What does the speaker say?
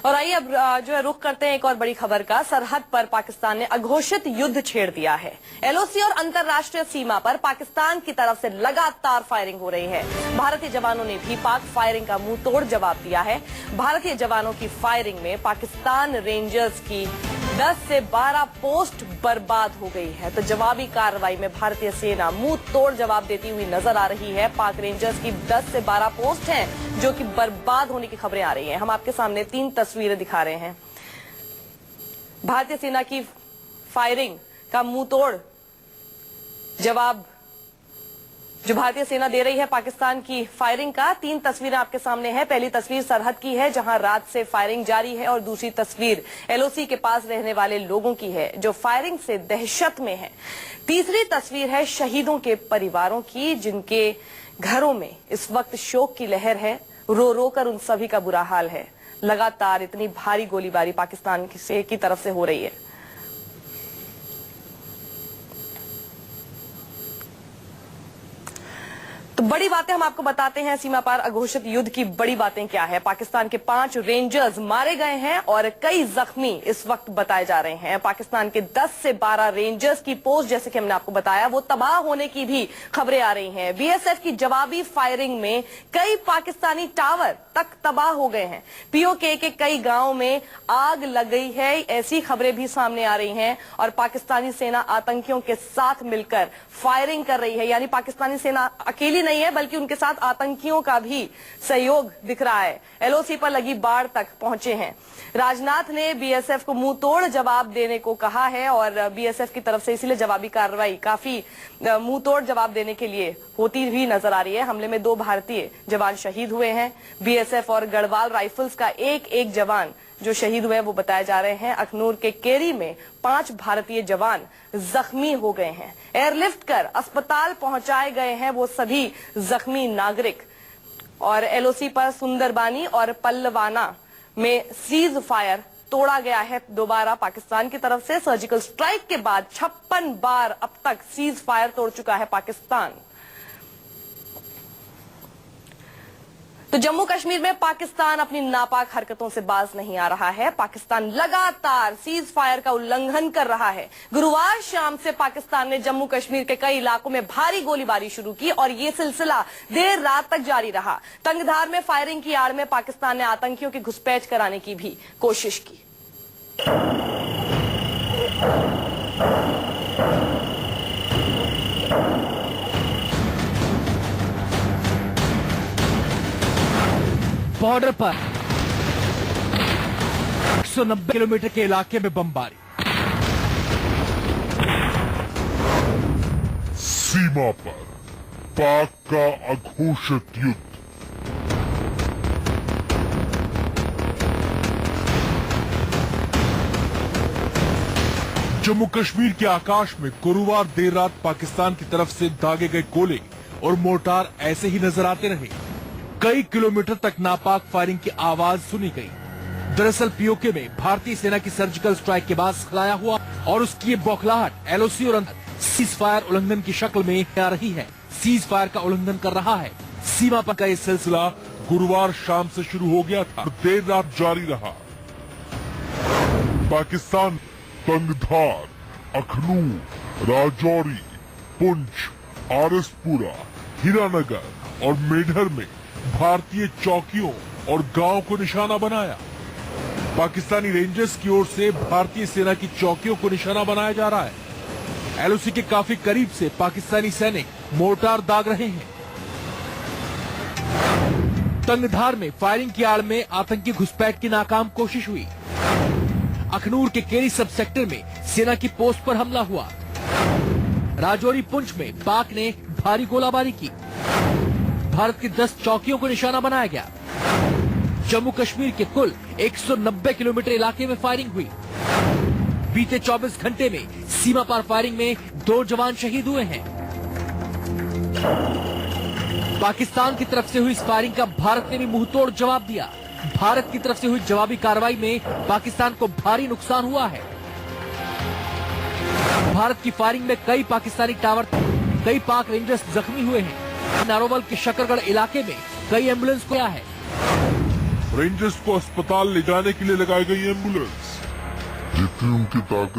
और आइए अब जो है रुख करते हैं एक और बड़ी खबर का। सरहद पर पाकिस्तान ने अघोषित युद्ध छेड़ दिया है। एलओसी और अंतर्राष्ट्रीय सीमा पर पाकिस्तान की तरफ से लगातार फायरिंग हो रही है। भारतीय जवानों ने भी पाक फायरिंग का मुंह तोड़ जवाब दिया है। भारतीय जवानों की फायरिंग में पाकिस्तान रेंजर्स की 10 से 12 पोस्ट बर्बाद हो गई है। तो जवाबी कार्रवाई में भारतीय सेना मुंह तोड़ जवाब देती हुई नजर आ रही है। पाक रेंजर्स की 10 से 12 पोस्ट हैं जो कि बर्बाद होने की खबरें आ रही हैं। हम आपके सामने 3 तस्वीरें दिखा रहे हैं। भारतीय सेना की फायरिंग का मुंह तोड़ जवाब जो भारतीय सेना दे रही है पाकिस्तान की फायरिंग का। 3 तस्वीरें आपके सामने हैं। पहली तस्वीर सरहद की है जहां रात से फायरिंग जारी है और दूसरी तस्वीर एलओसी के पास रहने वाले लोगों की है जो फायरिंग से दहशत में है। तीसरी तस्वीर है शहीदों के परिवारों की जिनके घरों में इस वक्त शोक की लहर है। रो रो कर उन सभी का बुरा हाल है। लगातार इतनी भारी गोलीबारी पाकिस्तान की तरफ से हो रही है। तो बड़ी बातें हम आपको बताते हैं। सीमा पार अघोषित युद्ध की बड़ी बातें क्या है। पाकिस्तान के 5 रेंजर्स मारे गए हैं और कई जख्मी इस वक्त बताए जा रहे हैं। पाकिस्तान के 10 से 12 रेंजर्स की पोस्ट जैसे कि हमने आपको बताया वो तबाह होने की भी खबरें आ रही हैं। बीएसएफ की जवाबी फायरिंग में कई पाकिस्तानी टावर तक तबाह हो गए हैं। पीओके के कई गांवों में आग लग गई है, ऐसी खबरें भी सामने आ रही हैं। और पाकिस्तानी सेना आतंकियों के साथ मिलकर फायरिंग कर रही है। यानी पाकिस्तानी सेना अकेली नहीं है बल्कि उनके साथ आतंकियों का भी सहयोग दिख रहा है। एलओसी पर लगी बाढ़ तक पहुंचे हैं। राजनाथ ने बीएसएफ को मुंह तोड़ जवाब देने को कहा है और बीएसएफ की तरफ से इसीलिए जवाबी कार्रवाई काफी मुंह तोड़ जवाब देने के लिए होती हुई नजर आ रही है। हमले में 2 भारतीय जवान शहीद हुए हैं। बीएसएफ और गढ़वाल राइफल्स का एक जवान जो शहीद हुए वो बताए जा रहे हैं। अखनूर के केरी में 5 भारतीय जवान जख्मी हो गए हैं। एयरलिफ्ट कर अस्पताल पहुंचाए गए हैं वो सभी जख्मी नागरिक। और एलओसी पर सुंदरबानी और पल्लवाना में सीज फायर तोड़ा गया है दोबारा पाकिस्तान की तरफ से। सर्जिकल स्ट्राइक के बाद 56 बार अब तक सीज फायर तोड़ चुका है पाकिस्तान। तो जम्मू कश्मीर में पाकिस्तान अपनी नापाक हरकतों से बाज नहीं आ रहा है। पाकिस्तान लगातार सीज फायर का उल्लंघन कर रहा है। गुरुवार शाम से पाकिस्तान ने जम्मू कश्मीर के कई इलाकों में भारी गोलीबारी शुरू की और ये सिलसिला देर रात तक जारी रहा। तंगधार में फायरिंग की आड़ में पाकिस्तान ने आतंकियों की घुसपैठ कराने की भी कोशिश की। बॉर्डर पर 190 किलोमीटर के इलाके में बमबारी। सीमा पर पाक का अघोषित युद्ध। जम्मू कश्मीर के आकाश में गुरुवार देर रात पाकिस्तान की तरफ से दागे गए गोले और मोर्टार ऐसे ही नजर आते रहे। कई किलोमीटर तक नापाक फायरिंग की आवाज सुनी गई। दरअसल पीओके में भारतीय सेना की सर्जिकल स्ट्राइक के बाद खिलाया हुआ और उसकी बौखलाहट एलओसी और सीज फायर उल्लंघन की शक्ल में आ रही है। सीज फायर का उल्लंघन कर रहा है। सीमा पर का ये सिलसिला गुरुवार शाम से शुरू हो गया था और देर रात जारी रहा। पाकिस्तान तंगधार, अखनूर, राजौरी, पुंछ, आरसपुरा, हीरानगर और मेढर में भारतीय चौकियों और गांव को निशाना बनाया। पाकिस्तानी रेंजर्स की ओर से भारतीय सेना की चौकियों को निशाना बनाया जा रहा है। एलओसी के काफी करीब से पाकिस्तानी सैनिक मोर्टार दाग रहे हैं। तंगधार में फायरिंग की आड़ में आतंकी घुसपैठ की नाकाम कोशिश हुई। अखनूर के केरी सब सेक्टर में सेना की पोस्ट पर हमला हुआ। राजौरी पुंछ में पाक ने भारी गोलाबारी की। भारत की 10 चौकियों को निशाना बनाया गया। जम्मू कश्मीर के कुल 190 किलोमीटर इलाके में फायरिंग हुई। बीते 24 घंटे में सीमा पार फायरिंग में 2 जवान शहीद हुए हैं। पाकिस्तान की तरफ से हुई इस फायरिंग का भारत ने भी मुंहतोड़ जवाब दिया। भारत की तरफ से हुई जवाबी कार्रवाई में पाकिस्तान को भारी नुकसान हुआ है। भारत की फायरिंग में कई पाकिस्तानी टावर, कई पाक रेंजर्स जख्मी हुए हैं। नारोवल के शकरगढ़ इलाके में कई एम्बुलेंस को आया है। रेंजर्स को अस्पताल ले जाने के लिए लगाई गई एम्बुलेंस। जितनी उनकी ताकत